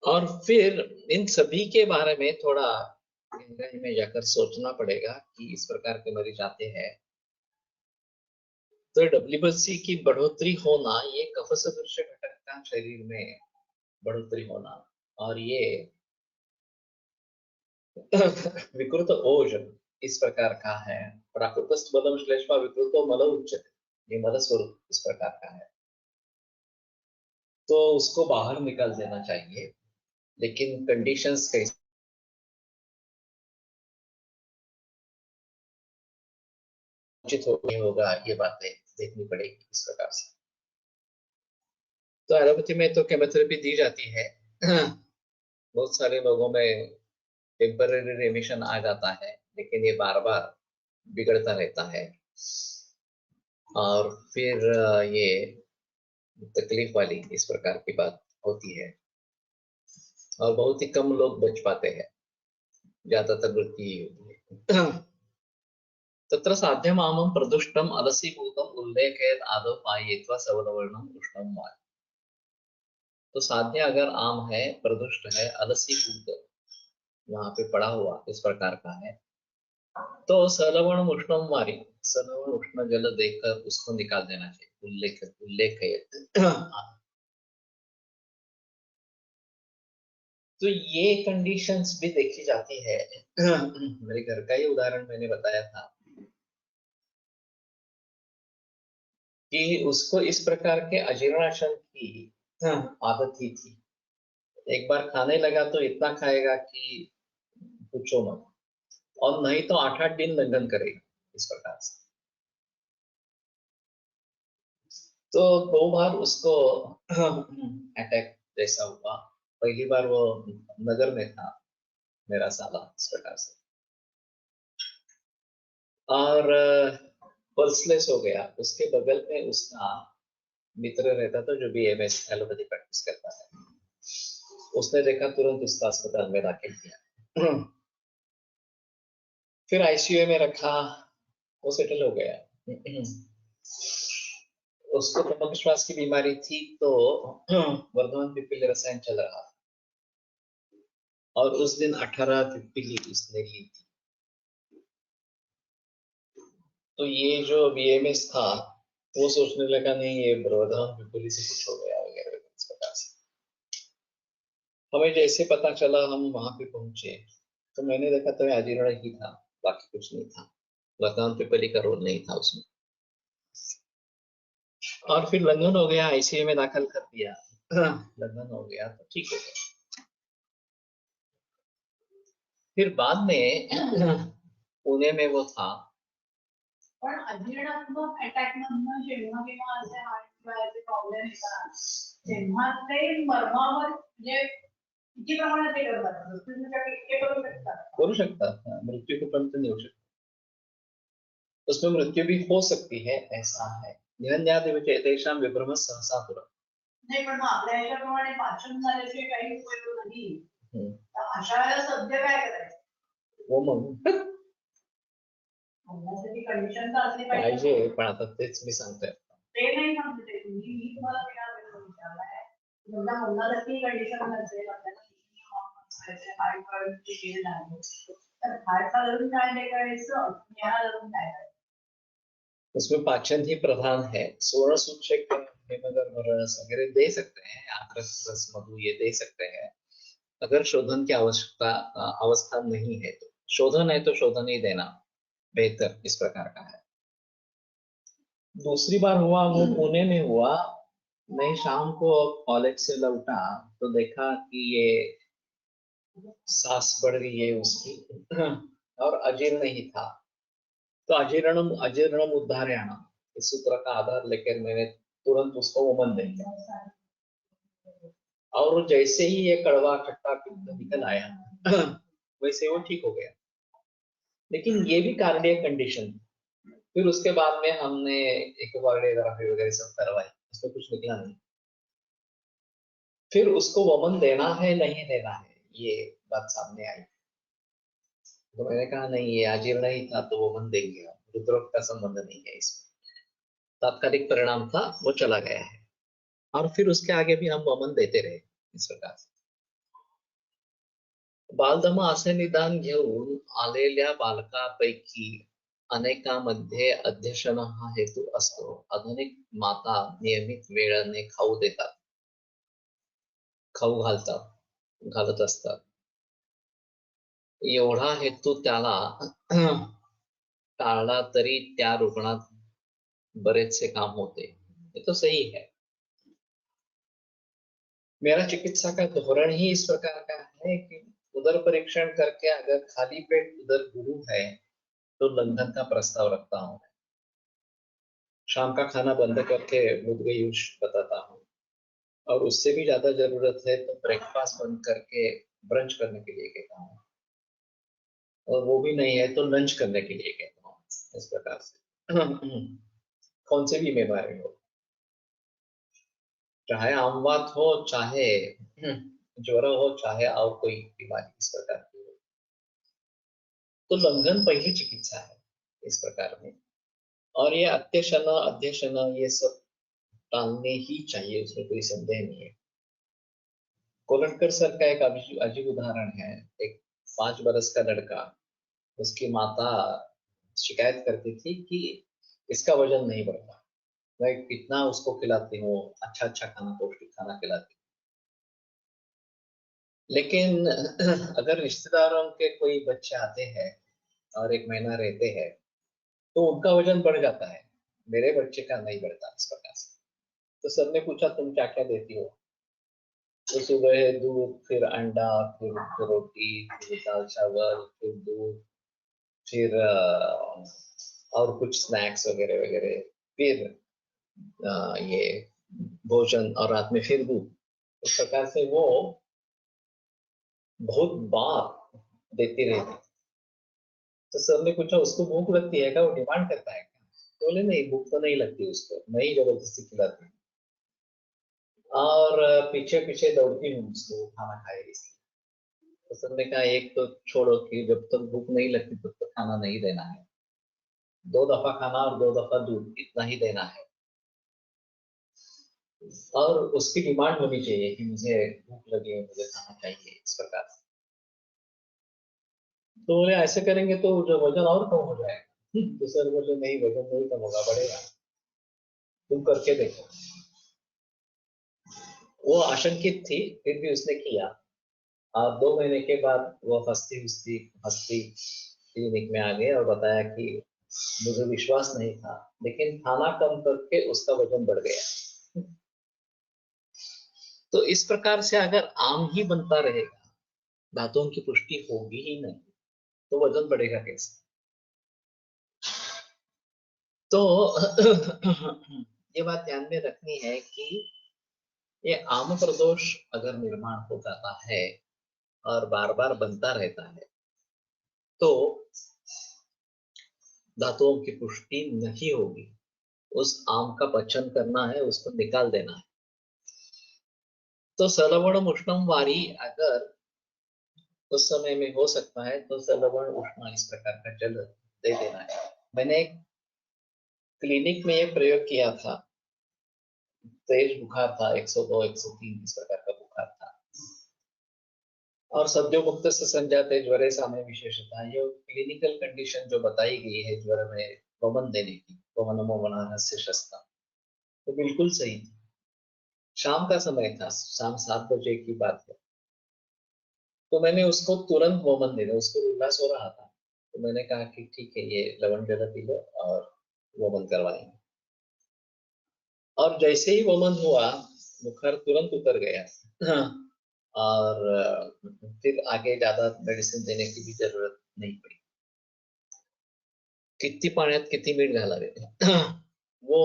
B: और फिर इन सभी के बारे में थोड़ा गहराई में जाकर सोचना पड़ेगा कि इस प्रकार के मरीज आते हैं तो डब्ल्यूबीसी की बढ़ोतरी होना, ये कफ सदृश घटक का शरीर में बढ़ोतरी होना, और ये विकृत ओज इस प्रकार का है। प्राकृतस्थ बलम श्लेष्मा विकृतो मल उच्चते, ये मल स्वरूप इस प्रकार का है, तो उसको बाहर निकाल देना चाहिए। लेकिन कंडीशंस कैसे उचित होगा, ये बातें देखनी पड़ेगी इस प्रकार से। तो एलोपैथी में तो केमोथेरेपी दी जाती है। बहुत सारे लोगों में टेम्पररी रिमिशन आ जाता है, लेकिन ये बार बार बिगड़ता रहता है, और फिर ये तकलीफ वाली इस प्रकार की बात होती है, और बहुत ही कम लोग बच पाते हैं, ज्यादातर मृत्यु ही होती है। तत्र साध्यमामं प्रदुष्टम अलसीभूतम उल्लेखेत आदौ पायेत्वा सवलवर्णम उष्णम वा। तो साध्य अगर आम है, प्रदुष्ट है, अलसीभूत वहां पे पड़ा हुआ इस प्रकार का है, तो सलवण उष्णम वारी, सलवण उष्ण जल देकर उसको निकाल देना चाहिए। उल्लेख तो ये कंडीशंस भी देखी जाती है। मेरे घर का ही उदाहरण मैंने बताया था कि उसको इस प्रकार के अजीर्णाशय की आदत ही थी। एक बार खाने लगा तो इतना खाएगा कि पूछो मत, और नहीं तो 8-8 दिन लंघन करेगा इस प्रकार से। तो 2 बार उसको अटैक जैसा हुआ। पहली बार वो नगर में था, मेरा साला इस प्रकार से, और पल्सलेस हो गया। उसके बगल में उसका मित्र रहता था जो बीएमएस एलोपैथी प्रैक्टिस करता है। उसने देखा, तुरंत उसका अस्पताल में दाखिल किया। फिर आईसीयू में रखा, वो सेटल हो गया। उसको टपक श्वास की बीमारी थी, तो वर्धमान पिपीली रसायन चल रहा था, और उस दिन 18 पिपीली उसने ली थी। तो ये जो बीएमएस था, वो सोचने लगा नहीं, ये वर्धमान पिपीली से कुछ हो गया वगैरह इस प्रकार से। हमें जैसे पता चला, हम वहां पे पहुंचे, तो मैंने देखा तो अजीर्ण ही था, बाकी कुछ नहीं था। वर्धमान पिपली का रोल नहीं था उसमें। और फिर लंघन हो गया, आईसीयू में दाखिल कर दिया। लंघन हो गया तो ठीक हो गया। फिर बाद में पुणे में वो था।
C: पण अजीर्णात्मक अटॅक मधनं जेव्हा केव्हा असे हार्ट प्रॉब्लेम येतात, तेव्हा ते मर्मावर म्हणजे किती प्रमाणात ते करतात, मृत्यूच्या इतके करू शकतात.
B: मृत्यु को पर्यंत नहीं हो सकता, उसमें मृत्यु भी हो सकती है, ऐसा है। तेषां विभ्रम सहसा पुरम्।
C: नाही, पण मग आपल्या ह्याच्याप्रमाणे पाचन झाल्याशिवाय काही उपयोग नाही, तर अशा वेळेला सध्या काय करायचं?
B: हो मग
C: कंडिशन तर असली
B: पाहिजे, पण आता तेच मी सांगतोय।
C: ते नाही सांगते तुम्ही, मी तुम्हाला विचारलाय, मुलगा मुलाला ती कंडिशन नसेल, तर हार्टला धरून काय करायचं, याला धरून काय करायचं?
B: उसमें पाचन ही प्रधान है। स्वर्ण सूचक हेमगर्भ रस वगैरह दे सकते हैं, आंतरस रस मधु ये दे सकते हैं, अगर शोधन की आवश्यकता अवस्था नहीं है तो। शोधन है तो शोधन ही देना बेहतर इस प्रकार का है। दूसरी बार हुआ वो पुणे में हुआ। मैं शाम को कॉलेज से लौटा तो देखा कि ये सांस बढ़ रही है उसकी, और अजीर्ण ही था। तो अजीर्णम अजीर्णम उद्धारयाण, इस सूत्र का आधार लेकर मैंने तुरंत उसको वमन दे दिया, और जैसे ही ये कड़वा खट्टा निकल आया, वैसे वो ठीक हो गया। लेकिन ये भी कार्डियक कंडीशन। फिर उसके बाद में हमने इकोकार्डियोग्राफी वगैरह सब करवाई, उसमें कुछ निकला नहीं। फिर उसको वमन देना है नहीं देना है, ये बात सामने आई। तो मैंने कहा नहीं, ये अजीर्ण ही था तो वमन देंगे, रुद्रोग का संबंध नहीं है इसमें। तात्कालिक परिणाम था, वो चला गया है, और फिर उसके आगे भी हम वमन देते रहे इस प्रकार से। बालधमा असे निदान घेऊन आलेल्या बालकापैकी अनेकांमध्ये अध्यशन हा हेतू असतो. आधुनिक माता नियमित वेळाने खाऊ देतात, खाऊ घालत असतात. एवढा हेतू त्याला टाळला तरी त्या रुग्णात बरेचसे काम होते. ये तो सही है. मेरा चिकित्सा का धोरण ही इस प्रकार का है कि उदर परीक्षण करके अगर खाली पेट उदर गुरु है तो लंघन का प्रस्ताव रखता हूँ. शाम का खाना बंद करके मुद्गयूष बताता हूँ, और उससे भी ज्यादा जरूरत है तो ब्रेकफास्ट बंद करके ब्रंच करने के लिए कहता हूँ, और वो भी नहीं है तो लंच करने के लिए कहता हूँ. इस प्रकार से कौन से भी बीमारी हो, चाहे आमवात हो, चाहे ज्वर हो, चाहे और कोई बीमारी इस प्रकार की हो, तो लंघन पहली चिकित्सा है इस प्रकार में. और ये अत्यशन अध्यशन ये सब टालने ही चाहिए, उसमें कोई संदेह नहीं है. कोलटकर सर का एक अजीब उदाहरण है. एक 5 बरस का लड़का, उसकी माता शिकायत करती थी कि इसका वजन नहीं बढ़ता, मैं कितना उसको खिलाती हूँ, अच्छा अच्छा खाना, पौष्टिक खाना खिलाती हूँ, लेकिन अगर रिश्तेदारों के कोई बच्चे आते हैं और 1 महीना रहते हैं तो उनका वजन बढ़ जाता है, मेरे बच्चे का नहीं बढ़ता इस प्रकार से. तो सर ने पूछा तुम क्या क्या देती हो, तो सुबह दूध, फिर अंडा, फिर रोटी, फिर दाल चावल, फिर दूध, फिर और कुछ स्नैक्स वगैरह वगैरह, फिर ये भोजन, और रात में फिर दूध. इस प्रकार से वो बहुत बार देती रहती. तो सर ने पूछा उसको भूख लगती है क्या, वो डिमांड करता है क्या? तो बोले नहीं, भूख तो नहीं लगती उसको, मैं ही जबरदस्ती खिलाती हूँ, और पीछे पीछे दौड़ती हूँ उसको खाना खाए इसलिए. तो सर ने कहा एक तो छोड़ो कि जब तक भूख नहीं लगती तब तक खाना नहीं देना है, 2 दफा खाना और 2 दफा दूध, इतना ही देना है, और उसकी डिमांड होनी चाहिए कि मुझे भूख लगी है, मुझे खाना चाहिए इस प्रकार से. तो बोले ऐसे करेंगे तो जो वजन और कम हो जाएगा. तो सर बोले नहीं, वजन नहीं कम होगा, बढ़ेगा, तुम करके देखो. वो आशंकित थी, फिर भी उसने किया, और 2 महीने के बाद वो हंसती हंसती हंसती क्लिनिक में आ गए और बताया कि मुझे विश्वास नहीं था, लेकिन खाना कम करके उसका वजन बढ़ गया. तो इस प्रकार से अगर आम ही बनता रहेगा, धातुओं की पुष्टि होगी ही नहीं, तो वजन बढ़ेगा कैसे? तो ये बात ध्यान में रखनी है कि ये आम प्रदोष अगर निर्माण हो जाता है और बार बार बनता रहता है तो धातुओं की पुष्टि नहीं होगी. उस आम का पचन करना है, उसको निकाल देना है. तो सलवण उष्णम वारी अगर उस समय में हो सकता है तो सलवण उष्ण इस प्रकार का जल दे देना है. मैंने एक क्लिनिक में ये प्रयोग किया था. तेज बुखार था, 102 103 इस प्रकार का बुखार था, और सद्यो मुक्त से संजाते ज्वरे सामय विशेषता. ये क्लिनिकल कंडीशन जो बताई गई है ज्वर में वमन देने की, वमनमो वनानस्य शस्ता, तो बिल्कुल सही थी. शाम का समय था, शाम 7 बजे की बात है. तो मैंने उसको तुरंत वमन दे दिया, उसको उल्लास हो रहा था, तो मैंने कहा कि ठीक है, ये लवण जल पी लो और वमन करवाएंगे. और जैसे ही वमन हुआ, बुखार तुरंत उतर गया. हाँ. और फिर आगे ज्यादा मेडिसिन देने की भी जरूरत नहीं पड़ी. किती पाण्यात किती मीठ घालावे, वो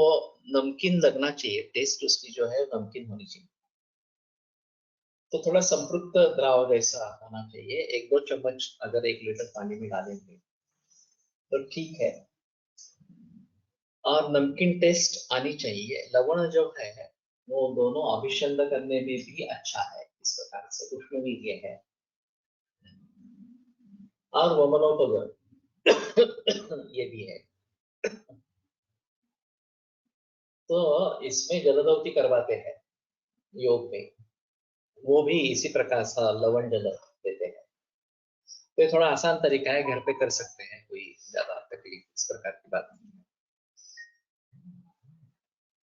B: नमकीन लगना चाहिए, टेस्ट उसकी जो है नमकीन होनी चाहिए. तो थोड़ा संपृक्त द्राव जैसा होना चाहिए. 1-2 चम्मच अगर 1 लीटर पानी में डालेंगे तो ठीक है. और नमकीन टेस्ट आनी चाहिए. लवण जो है वो दोनों अभिषेक करने में भी अच्छा है, इस प्रकार से उष्णवीर्य है. और वमनोपगम ये भी है. तो इसमें जलदौती करवाते हैं योग में, वो भी इसी प्रकार सा लवण जल देते हैं. तो ये थोड़ा आसान तरीका है, घर पे कर सकते हैं, कोई ज्यादा तकलीफ इस प्रकार की बात नहीं है।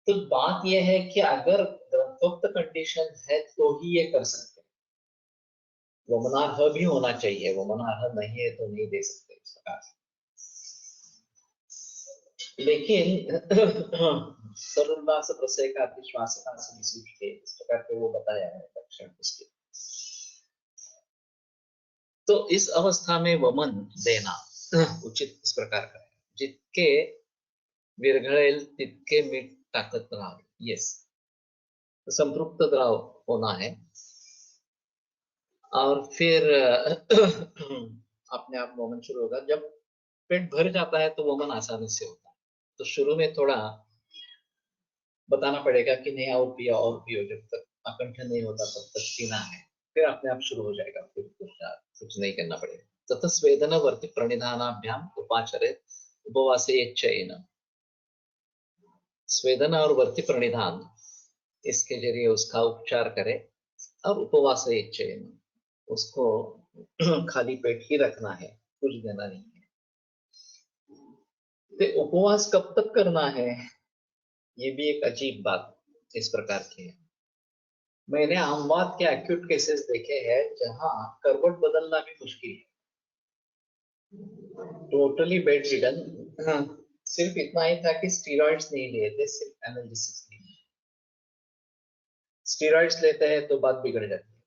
B: तो बात यह है कि अगर ग्रंथोक्त कंडीशन है तो ही ये कर सकते हैं, वमनार्ह भी होना चाहिए, वमनार्ह नहीं है तो नहीं दे सकते इस प्रकार से। लेकिन सर्वोल्लास प्रसयका विश्वासका से विशिष्ट इस प्रकार के वो बताया है लक्षण उसके। तो इस अवस्था में वमन देना उचित इस प्रकार का है, जितके विरघळेल तितके मीठ टाकत राहावे। यस, संतृप्त द्राव होना है और फिर अपने आप वमन शुरू होगा। जब पेट भर जाता है तो वमन आसानी से होता है। तो शुरू में थोड़ा बताना पड़ेगा कि नहीं और पियो, जब तक अकंठ नहीं होता तब तक पीना है, फिर अपने आप शुरू हो जाएगा, फिर कुछ नहीं करना पड़ेगा। ततः स्वेदन वर्ति प्रणिधानाभ्याम उपाचरे उपवासे इच्छेन। स्वेदन और वर्ति प्रणिधान, इसके जरिए उसका उपचार करे और उपवासे इच्छेन, उसको खाली पेट ही रखना है, कुछ देना नहीं है। तो उपवास कब तक करना है, ये भी एक अजीब बात इस प्रकार की है। मैंने आमवाद के एक्यूट केसेस देखे हैं जहां करवट बदलना भी मुश्किल है, टोटली बेड रिडन। सिर्फ इतना ही था कि स्टीरॉइड्स नहीं लिए थे, सिर्फ एनालिसिस लिए। स्टीरॉइड्स लेते हैं तो बात बिगड़ जाती है,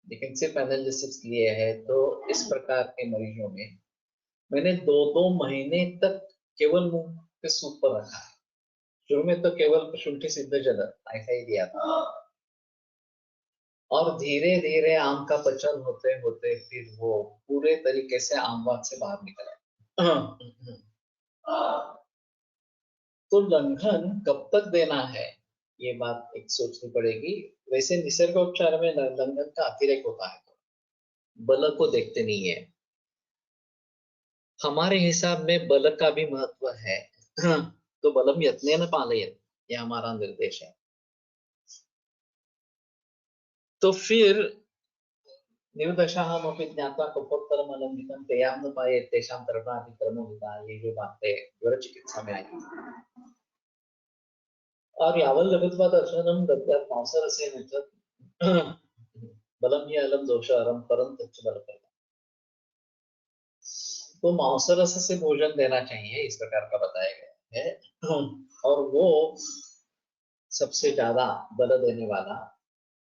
B: लेकिन सिर्फ एनालिसिस लिए है। तो इस प्रकार के मरीजों में मैंने 2-2 महीने तक केवल मूंग के सूप पर रखा है। शुरू में तो केवल शुंठी सिद्ध जल ऐसा ही दिया था, और धीरे धीरे आम का पचन होते होते फिर वो पूरे तरीके से आमवाद से बाहर निकला। तो लंघन कब तक देना है, ये बात एक सोचनी पड़ेगी। वैसे निसर्गोपचार में लंघन का अतिरेक होता है, बल को देखते नहीं है। हमारे हिसाब में बल का भी महत्व है। तो बलम यत्नेन पालयेत्, ये हमारा निर्देश है। तो फिर निर्दशाहमपि ज्ञात्वा कपोत्तरम अलंघितं तेयां न पायेत् तेषां तर्पणातिक्रमोहिता, ये जो बातें ज्वर चिकित्सा में आई। और यावल लघुत्वा दर्शनम दद्यात् मांसरसेन च बलम ही अलम दोषहरम परम तच्च बलप्रदम्। तो मांसरस से भोजन देना चाहिए, इस प्रकार का बताया गया है। और वो सबसे ज्यादा बल देने वाला,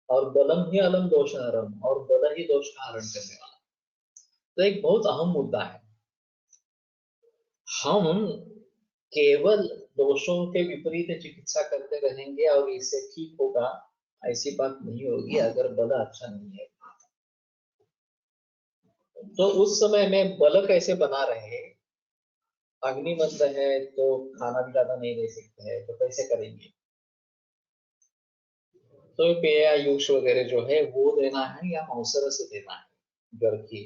B: और बलम ही अलम दोषहरम, और बल ही दोष का हरण करने वाला। तो एक बहुत अहम मुद्दा है। हम केवल दोषों के विपरीत चिकित्सा करते रहेंगे और इससे ठीक होगा, ऐसी बात नहीं होगी अगर बल अच्छा नहीं है। तो उस समय में बल कैसे बना रहे, अग्निमंद है तो खाना भी ज्यादा नहीं दे सकते हैं, तो कैसे करेंगे। तो पेयायुष वगैरह जो है वो देना है या मौसर से देना है ज्वर की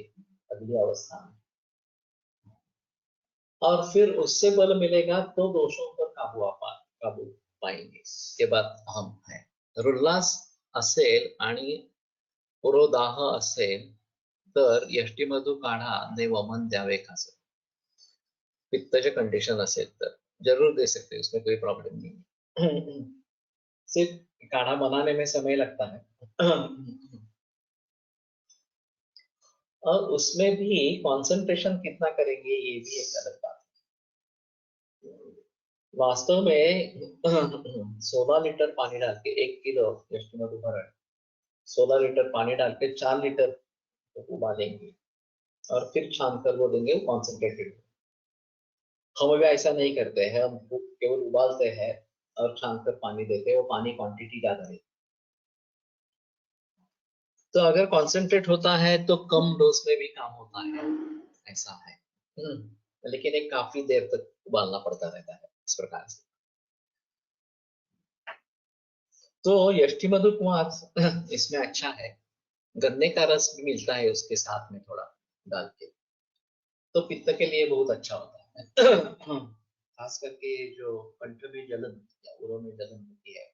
B: अगली अवस्था में, और फिर उससे बल मिलेगा तो दोषों पर काबू पाएंगे। ये बात अहम है। रुल्लास असेल आणि पुरोदाह असेल तर यष्टीमधू काढा ने वमन द्यावे खासे। पित्ताचे कंडिशन असेल तर जरूर दे सकते हैं, उसमें कोई प्रॉब्लम नहीं। सिर्फ काढ़ा बनाने में समय लगता है। और उसमें भी कंसंट्रेशन कितना करेंगे ये भी एक अलग बात है। वास्तव में 16 लीटर पानी डाल के 1 किलो यष्टिमधु भरण 16 लीटर पानी डाल के 4 लीटर उबालेंगे और फिर छान कर वो देंगे कॉन्सेंट्रेटेड। हम अभी ऐसा नहीं करते हैं, हम केवल उबालते हैं और छान कर पानी देते हैं, वो पानी क्वांटिटी ज्यादा रहती है। तो अगर कॉन्सेंट्रेट होता है तो कम डोज में भी काम होता है, ऐसा है। लेकिन एक काफी देर तक उबालना पड़ता रहता है इस प्रकार से। तो यष्टि मधुक्वाथ इसमें अच्छा है, गन्ने का रस भी मिलता है उसके साथ में थोड़ा डाल के, तो पित्त के लिए बहुत अच्छा होता है। खास करके जो कंठ में जलन या उरों में जलन होती है,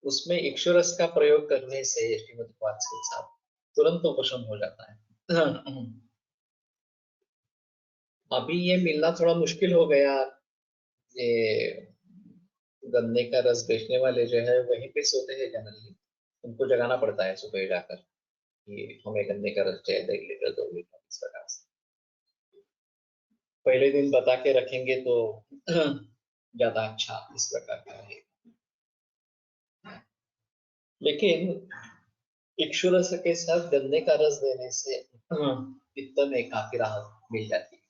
B: उसमें इक्षुरस का प्रयोग करने से यष्टि मधुक्वाथ के साथ तुरंत उपशम हो जाता है। अभी ये मिलना थोड़ा मुश्किल हो गया। ये गन्ने का रस बेचने वाले जो है वहीं पे सोते हैं जनरली, उनको जगाना पड़ता है सुबह जाकर कि हमें गन्ने का रस चाहिए 1 लीटर 2 लीटर इस प्रकार से। पहले दिन बता के रखेंगे तो ज्यादा अच्छा इस प्रकार का रहेगा। लेकिन इक्षुरस के साथ गन्ने का रस देने से पित्त में काफी राहत मिल जाती है।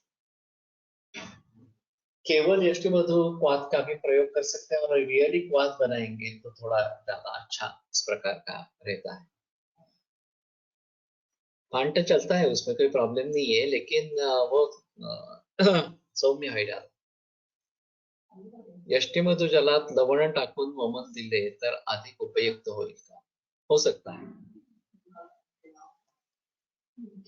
B: केवल यष्टिमधु क्वाथ का भी प्रयोग कर सकते हैं और रियली क्वाथ बनाएंगे तो थोड़ा ज्यादा अच्छा इस प्रकार का रहता है। फांट चलता है, उसमें कोई प्रॉब्लम नहीं है, लेकिन वो सौम्य है ज्यादा। यष्टिमधु जलात लवण टाकून वमन दिले तर अधिक उपयुक्त होईल का? हो सकता है।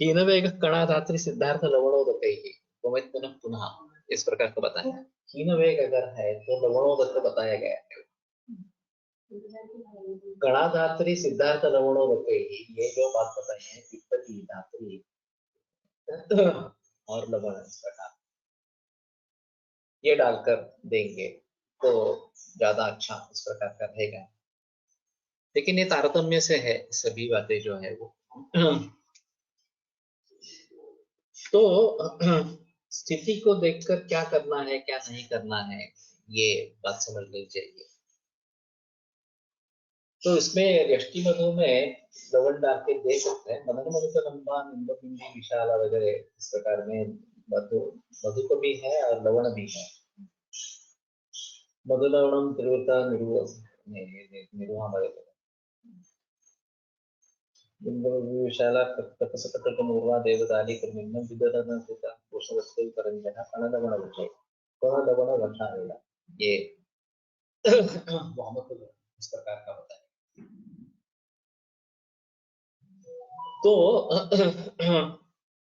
B: हीनवेग कणाधात्री सिद्धार्थ लवणोदकैः वमित पुनः पुनः इस प्रकार का बताया। हीनवेग अगर है तो लवणोदक बताया गया है। कणाधात्री सिद्धार्थ लवणोदकैः ये जो बात बताई है पित्त धात्री और लवण इस प्रकार ये डालकर देंगे तो ज्यादा अच्छा इस प्रकार का रहेगा। लेकिन ये तारतम्य से है सभी बातें जो है वो। तो स्थिति को देखकर क्या करना है क्या नहीं करना है ये बात समझ लेनी चाहिए। तो इसमें यष्टि मधु में लवण डाल के दे सकते हैं। मदन मधु का लंबा निम्बपिंडी विशाला वगैरह इस प्रकार में मधु मधु को भी है और लवण भी है। मधु लवणम त्रिवृता निरुहा विशाला तपसकटकमूर्वा देवदाली कर्मिन्नं विदधनं कृता कोशवस्ते परंजना कणलवण विषय कणलवण वशालेला ये मोहम्मद को इस प्रकार का होता है। तो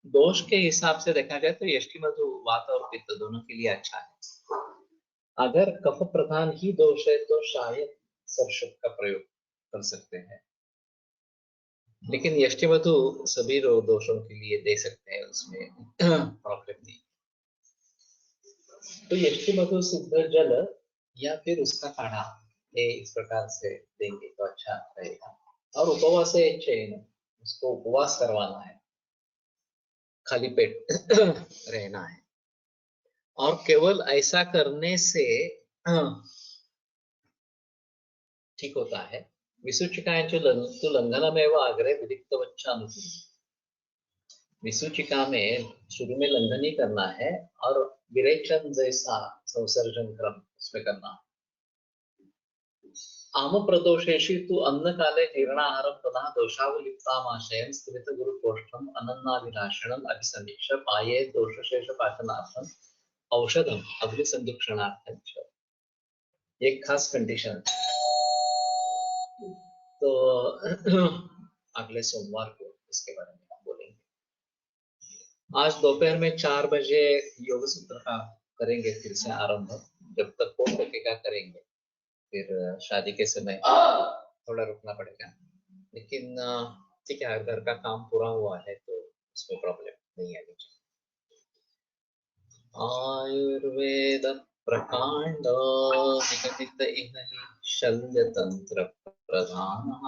B: दोष के हिसाब से देखा जाए तो यष्टि मधु वात और पित्त दोनों के लिए अच्छा है। अगर कफ प्रधान ही दोष है तो शायद सरसुप का प्रयोग कर सकते हैं, लेकिन यष्टि मधु सभी दोषों के लिए दे सकते हैं, उसमें प्रॉब्लम नहीं। तो यष्टि मधु सिद्ध जल या फिर उसका काढ़ा ये इस प्रकार से देंगे तो अच्छा रहेगा। और उपवास चयन, उसको उपवास करवाना है, खाली पेट रहना है। और केवल ऐसा करने से ठीक होता है। विसूचिकांचे तु लंघनमेव अग्रे विदिक्तवच्चानुकूल। विसूचिका में शुरू में लंघन ही करना है और विरेचन जैसा संसर्जन क्रम उसमें करना है। आम प्रदोषेषु तु अन्न काले जीर्णाहारं पुनः दोषावलिप्तामाशयं स्थित गुरुकोष्ठम अनन्नाभिलाषणम अभिसमीक्ष्य पाये दोषशेष पाचनार्थम औषधम अग्निसंदुक्षणार्थम च। एक खास कंडीशन। तो अगले सोमवार को इसके बारे में हम बोलेंगे। आज दोपहर में 4 बजे योग सूत्र का करेंगे फिर से आरंभ। जब तक हो सकेगा करेंगे, फिर शादी के समय थोड़ा रुकना पड़ेगा, लेकिन ठीक है, घर का काम पूरा हुआ है तो उसमें प्रॉब्लम नहीं आनी चाहिए। आयुर्वेद प्रकांड निगदित इह शल्यतंत्र प्रधानः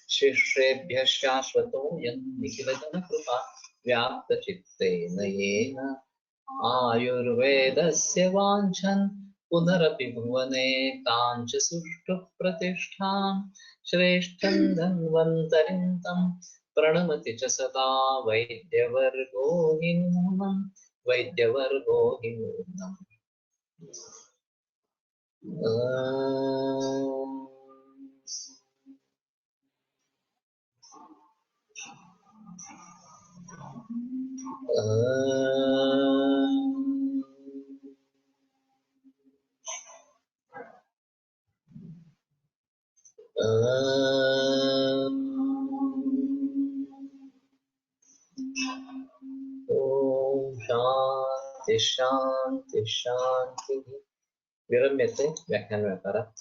B: शिष्येभ्यः शाश्वतोऽयं निखिलजन कृपा व्याप्त चित्तेन येन आयुर्वेदस्य वाञ्छन् पुनरपि भुवने काञ्च सुष्ठु प्रतिष्ठां श्रेष्ठं धन्वन्तरिं तं प्रणमति च सदा वैद्यवर्गो हि नूनम् वैद्यवर्गो हि नूनम्। ओम शांति शांति शांति। विरम्यते व्याख्यान व्यापारात्।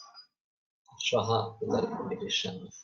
B: श्वः पुनर्मिलिष्यामः।